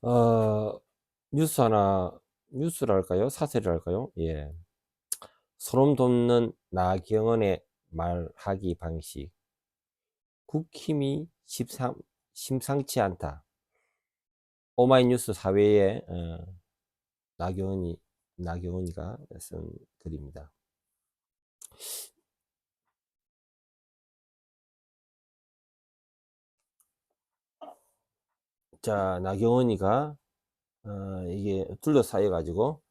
어 뉴스 하나 뉴스랄까요? 사설이랄까요? 예. 소름 돋는 나경원의 말하기 방식. 국힘이 심상치 않다. 오마이뉴스 사회에 나경원이 나경원이가 쓴 글입니다. 자, 나경원이가 이게 둘러싸여 가지고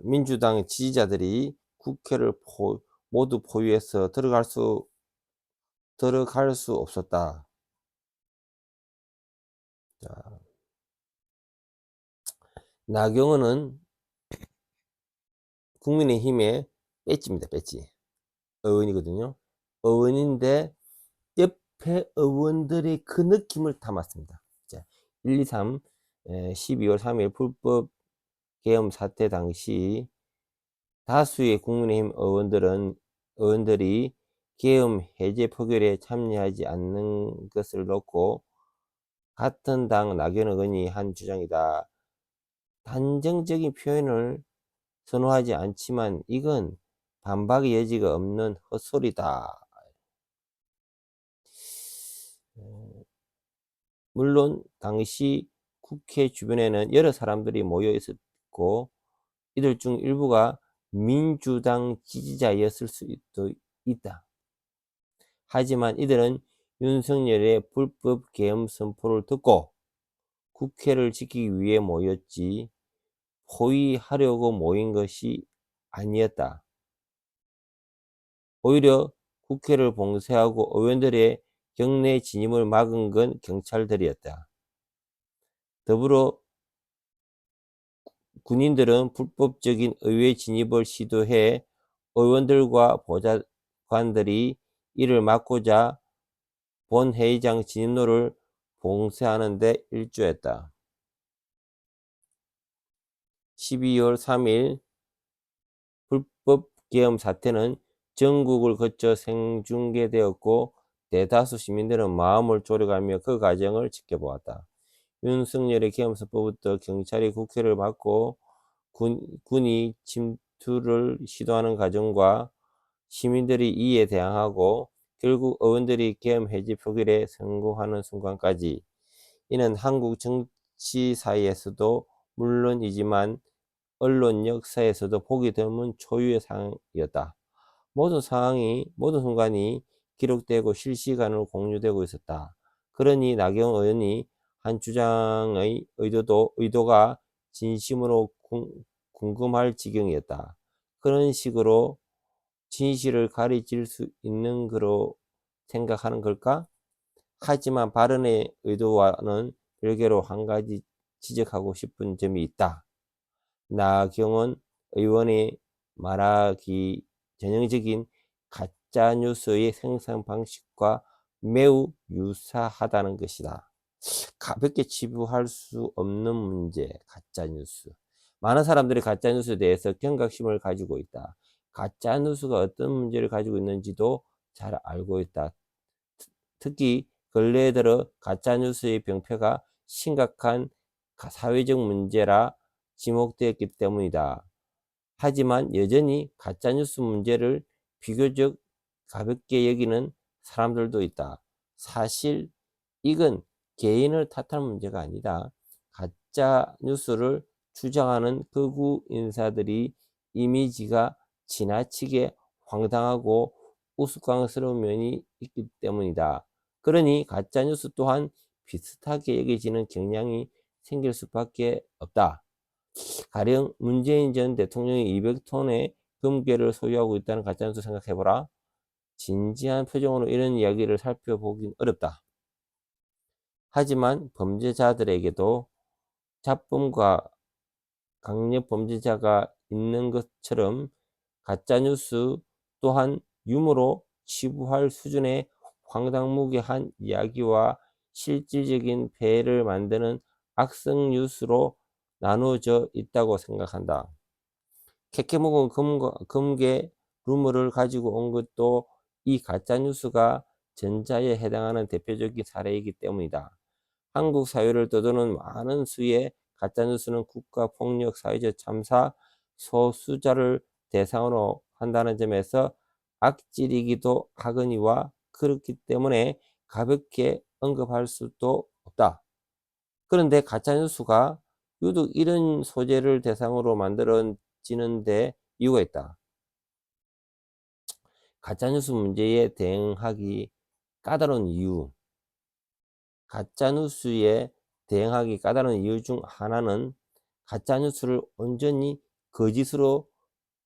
민주당 지지자들이 국회를 모두 포위해서 들어갈 수 없었다. 자, 나경원은 국민의힘의 배지입니다. 배지. 의원이거든요. 의원인데 옆에 의원들이 그 느낌을 담았습니다. 자, 1, 2, 3 12월 3일 불법 계엄 사태 당시 다수의 국민의힘 의원들이 계엄 해제 표결에 참여하지 않는 것을 놓고 같은 당 나경원 의원이 한 주장이다. 단정적인 표현을 선호하지 않지만 이건 반박의 여지가 없는 헛소리다. 물론 당시 국회 주변에는 여러 사람들이 모여 있었고 이들 중 일부가 민주당 지지자였을 수도 있다. 하지만 이들은 윤석열의 불법 계엄 선포를 듣고 국회를 지키기 위해 모였지 포위하려고 모인 것이 아니었다. 오히려 국회를 봉쇄하고 의원들의 경내 진입을 막은 건 경찰들이었다. 더불어 군인들은 불법적인 의회 진입을 시도해 의원들과 보좌관들이 이를 막고자 본회의장 진입로를 봉쇄하는 데 일조했다. 12월 3일 불법 계엄 사태는 전국을 거쳐 생중계되었고 대다수 시민들은 마음을 졸여가며 그 과정을 지켜보았다. 윤석열의 계엄 선포부터 경찰이 국회를 막고 군이 침투를 시도하는 과정과 시민들이 이에 대항하고 결국 의원들이 계엄 해제 표결에 성공하는 순간까지 이는 한국 정치사에서도 물론이지만 언론 역사에서도 보기 드문 초유의 상황이었다. 모든 순간이 기록되고 실시간으로 공유되고 있었다. 그러니 나경원 의원이 한 주장의 의도가 진심으로 궁금할 지경이었다. 그런 식으로 진실을 가리질 수 있는 거로 생각하는 걸까? 하지만 발언의 의도와는 별개로 한 가지 지적하고 싶은 점이 있다. 나경원 의원의 말하기 전형적인 가짜뉴스의 생산 방식과 매우 유사하다는 것이다. 가볍게 치부할 수 없는 문제, 가짜뉴스. 많은 사람들이 가짜뉴스에 대해서 경각심을 가지고 있다. 가짜뉴스가 어떤 문제를 가지고 있는지도 잘 알고 있다. 특히 근래에 들어 가짜뉴스의 병폐가 심각한 사회적 문제라 지목되었기 때문이다. 하지만 여전히 가짜뉴스 문제를 비교적 가볍게 여기는 사람들도 있다. 사실 이건 개인을 탓할 문제가 아니다. 가짜뉴스를 주장하는 극우 인사들이 이미지가 지나치게 황당하고 우스꽝스러운 면이 있기 때문이다. 그러니 가짜뉴스 또한 비슷하게 여겨지는 경향이 생길 수밖에 없다. 가령 문재인 전 대통령이 200톤의 금괴를 소유하고 있다는 가짜뉴스 생각해보라. 진지한 표정으로 이런 이야기를 살펴보긴 어렵다. 하지만 범죄자들에게도 잡범과 강력 범죄자가 있는 것처럼 가짜뉴스 또한 유머로 치부할 수준의 황당무계한 이야기와 실질적인 폐해를 만드는 악성 뉴스로 나누어져 있다고 생각한다. 캐캐묵은 금괴 루머를 가지고 온 것도 이 가짜뉴스가 전자에 해당하는 대표적인 사례이기 때문이다. 한국 사회를 떠도는 많은 수의 가짜뉴스는 국가폭력, 사회적 참사, 소수자를 대상으로 한다는 점에서 악질이기도 하거니와 그렇기 때문에 가볍게 언급할 수도 없다. 그런데 가짜뉴스가 유독 이런 소재를 대상으로 만들어지는데 이유가 있다. 가짜뉴스 문제에 대응하기 까다로운 이유. 가짜뉴스에 대응하기 까다로운 이유 중 하나는 가짜뉴스를 온전히 거짓으로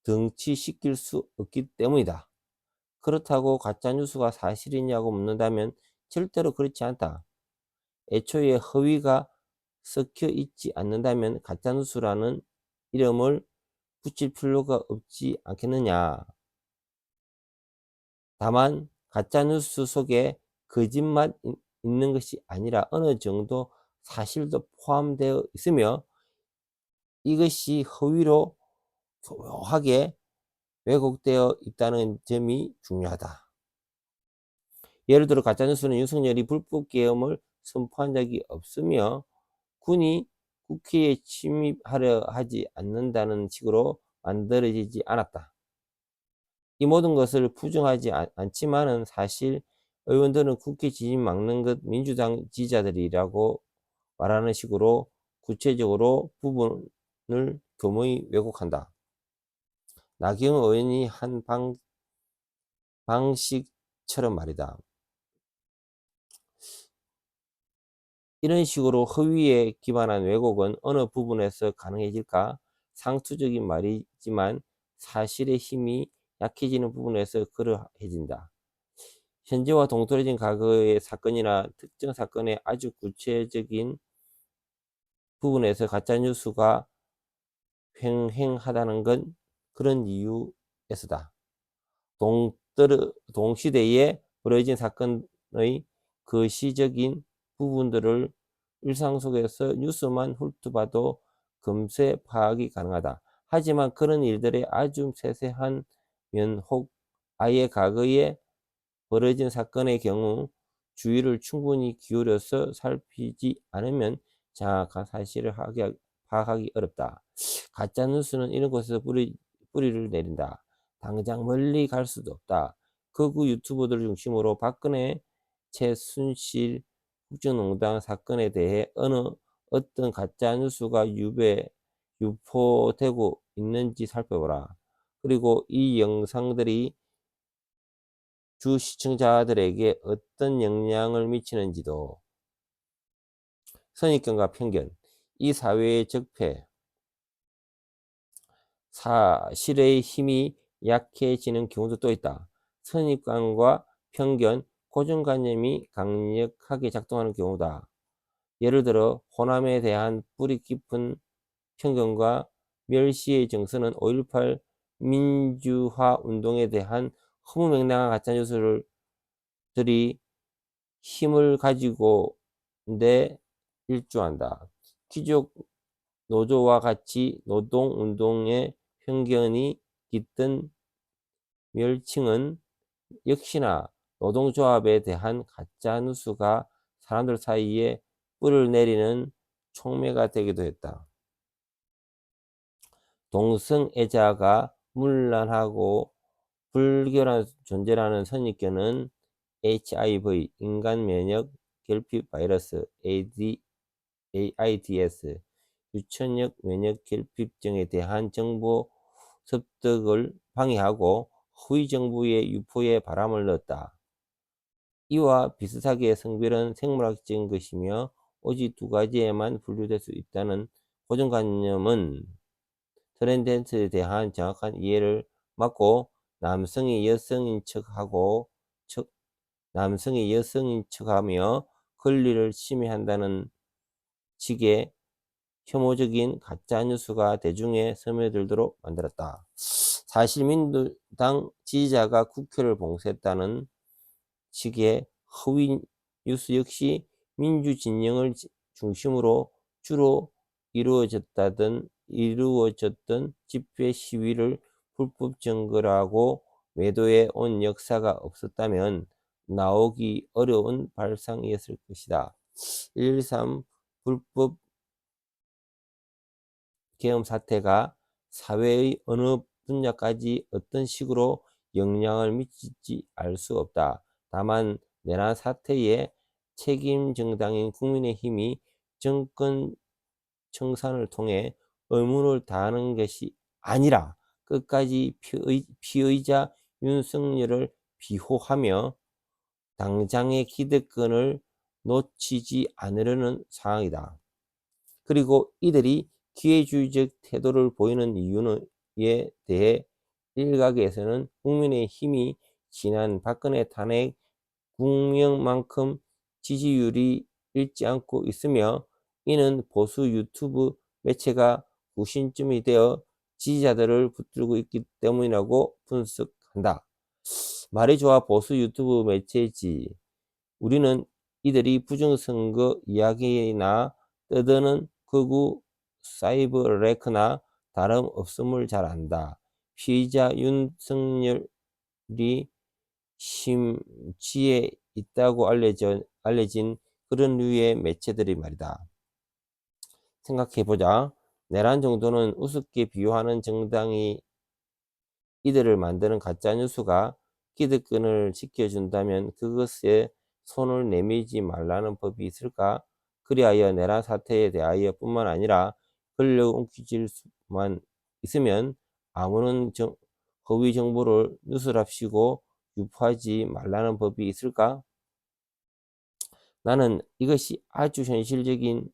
등치시킬 수 없기 때문이다. 그렇다고 가짜뉴스가 사실이냐고 묻는다면 절대로 그렇지 않다. 애초에 허위가 섞여 있지 않는다면 가짜뉴스라는 이름을 붙일 필요가 없지 않겠느냐. 다만 가짜뉴스 속에 거짓말 있는 것이 아니라 어느 정도 사실도 포함되어 있으며 이것이 허위로 교묘하게 왜곡되어 있다는 점이 중요하다. 예를 들어 가짜뉴스는 윤석열이 불법 계엄을 선포한 적이 없으며 군이 국회에 침입하려 하지 않는다는 식으로 만들어지지 않았다. 이 모든 것을 부정하지 않지만은 사실 의원들은 국회 진입 막는 것 민주당 지지자들이라고 말하는 식으로 구체적으로 부분을 교묘히 왜곡한다. 나경원 의원이 한 방식처럼 말이다. 이런 식으로 허위에 기반한 왜곡은 어느 부분에서 가능해질까? 상투적인 말이지만 사실의 힘이 약해지는 부분에서 그러해진다. 현재와 동떨어진 과거의 사건이나 특정 사건의 아주 구체적인 부분에서 가짜뉴스가 횡행하다는 건 그런 이유에서다. 동시대에 벌어진 사건의 그 시적인 부분들을 일상 속에서 뉴스만 훑어봐도 금세 파악이 가능하다. 하지만 그런 일들의 아주 세세한 면 혹 아예 과거에 벌어진 사건의 경우 주의를 충분히 기울여서 살피지 않으면 정확한 사실을 파악하기 어렵다. 가짜뉴스는 이런 곳에서 뿌리를 내린다. 당장 멀리 갈 수도 없다. 극우 유튜버들을 중심으로 박근혜, 최순실 국정농단 사건에 대해 어떤 가짜뉴스가 유포되고 있는지 살펴보라. 그리고 이 영상들이 주 시청자들에게 어떤 영향을 미치는지도. 선입견과 편견. 이 사회의 적폐, 사실의 힘이 약해지는 경우도 또 있다. 선입관과 편견, 고정관념이 강력하게 작동하는 경우다. 예를 들어 호남에 대한 뿌리 깊은 편견과 멸시의 정서는 5.18 민주화 운동에 대한 허무맹랑한 가짜뉴스들이 힘을 가지고 일조한다. 귀족 노조와 같이 노동운동의 편견이 깃든 멸칭은 역시나 노동조합에 대한 가짜뉴스가 사람들 사이에 뿔을 내리는 촉매가 되기도 했다. 동성애자가 문란하고 불결한 존재라는 선입견은 HIV, 인간면역 결핍 바이러스, AIDS, 유전적 면역 결핍증에 대한 정보 습득을 방해하고 허위 정보의 유포에 바람을 넣었다. 이와 비슷하게 성별은 생물학적인 것이며 오직 두 가지에만 분류될 수 있다는 고정관념은 트랜스젠더에 대한 정확한 이해를 막고 남성이 여성인 척하며 권리를 침해한다는 식의 혐오적인 가짜뉴스가 대중에 스며들도록 만들었다. 사실 민주당 지지자가 국회를 봉쇄했다는 식의 허위 뉴스 역시 민주진영을 중심으로 주로 이루어졌던 집회 시위를 불법 증거라고 매도해 온 역사가 없었다면 나오기 어려운 발상이었을 것이다. 113 불법 계엄 사태가 사회의 어느 분야까지 어떤 식으로 영향을 미칠지 알 수 없다. 다만 내란 사태의 책임 정당인 국민의힘이 정권 청산을 통해 의무를 다하는 것이 아니라 끝까지 피의자 윤석열을 비호하며 당장의 기득권을 놓치지 않으려는 상황이다. 그리고 이들이 기회주의적 태도를 보이는 이유에 대해 일각에서는 국민의힘이 지난 박근혜 탄핵 국면만큼 지지율이 잃지 않고 있으며 이는 보수 유튜브 매체가 구심점이 되어 지지자들을 붙들고 있기 때문이라고 분석한다. 말이 좋아 보수 유튜브 매체지. 우리는 이들이 부정선거 이야기나 떠드는 극우 사이버레크나 다름없음을 잘 안다. 피의자 윤석열이 심취해 있다고 알려진 그런 류의 매체들이 말이다. 생각해보자. 내란 정도는 우습게 비유하는 정당이 이들을 만드는 가짜뉴스가 기득권을 지켜준다면 그것에 손을 내밀지 말라는 법이 있을까? 그리하여 내란 사태에 대하여 뿐만 아니라 권력 옮기질 수만 있으면 아무런 허위 정보를 누설합시고 유포하지 말라는 법이 있을까? 나는 이것이 아주 현실적인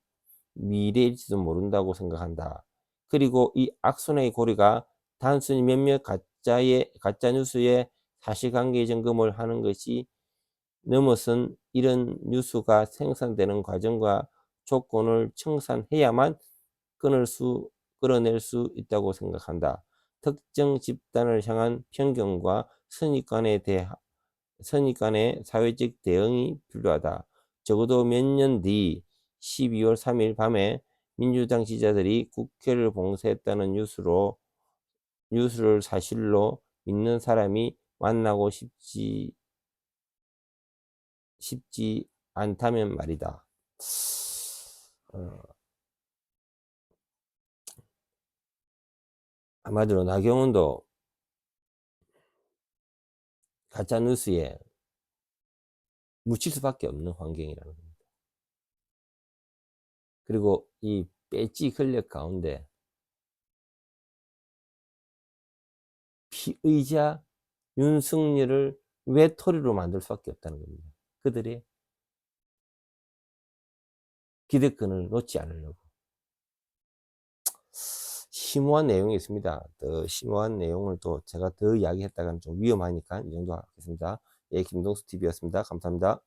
미래일지도 모른다고 생각한다. 그리고 이 악순환의 고리가 단순히 몇몇 가짜뉴스의 사실관계 점검을 하는 것이 넘어선 이런 뉴스가 생산되는 과정과 조건을 청산해야만 끌어낼 수 있다고 생각한다. 특정 집단을 향한 편견과 선입관의 사회적 대응이 필요하다. 적어도 몇 년 뒤 12월 3일 밤에 민주당 지지자들이 국회를 봉쇄했다는 뉴스를 사실로 믿는 사람이 만나고 싶지 않다면 말이다. 아마도 나경원도 가짜뉴스에 묻힐 수밖에 없는 환경이라는 겁니다. 그리고 이 배지 권력 가운데 피의자 윤석열을 외톨이로 만들 수밖에 없다는 겁니다. 그들의 기득권을 놓지 않으려고. 심오한 내용이 있습니다. 더 심오한 내용을 또 제가 더 이야기했다가는 좀 위험하니까 이 정도 하겠습니다. 예, 김동수 TV였습니다. 감사합니다.